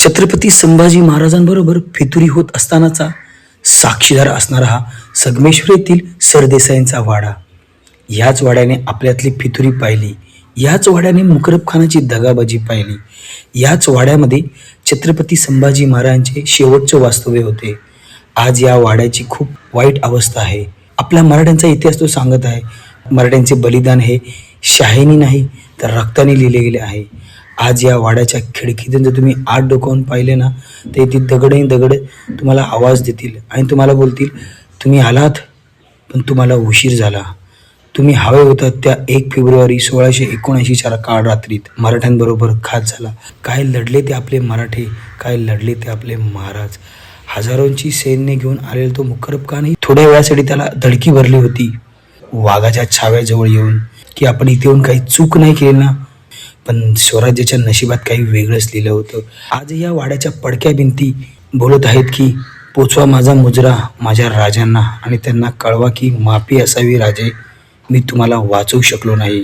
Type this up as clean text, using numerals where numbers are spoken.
छत्रपती संभाजी महाराजांबरोबर फितुरी होत असतानाचा साक्षीदार असणारा हा संगमेश्वर येथील सरदेसाईंचा वाडा. याच वाड्याने आपल्यातली फितुरी पाहिली, याच वाड्याने मुकरब खानाची दगाबाजी पाहिली, याच वाड्यामध्ये छत्रपती संभाजी महाराजांचे शेवटचे वास्तव्य होते. आज या वाड्याची खूप वाईट अवस्था आहे. आपल्या मराठ्यांचा इतिहास तो सांगत आहे. मराठ्यांचे बलिदान हे शाहीने नाही तर रक्ताने लिहिले गेले आहे. आज या वाड्याच्या खिडकीतून जर तुम्ही आत डोकावून पाहिले ना, तर ती दगडही दगड तुम्हाला आवाज देतील आणि तुम्हाला बोलतील, तुम्ही आलात पण तुम्हाला उशीर झाला. तुम्ही हवे होतात त्या 1 फेब्रुवारी 1679च्या काळ रात्रीत मराठ्यांबरोबर घात झाला. काय लढले ते आपले मराठे, काय लढले ते आपले महाराज. हजारोंची सैन्य घेऊन आलेला तो मुकरब खानही थोड्या वेळासाठी त्याला धडकी भरली होती वाघाच्या छाव्याजवळ येऊन, की आपण इथे येऊन काही चूक नाही केली ना. पण स्वराज्याच्या नशिबात काही वेगळंच लिहिलं होतं. आज या वाड्याच्या पडक्या भिंती बोलत आहेत की पोचवा माझा मुजरा माझ्या राजांना आणि त्यांना कळवा की माफी असावी राजे, मी तुम्हाला वाचवू शकलो नाही.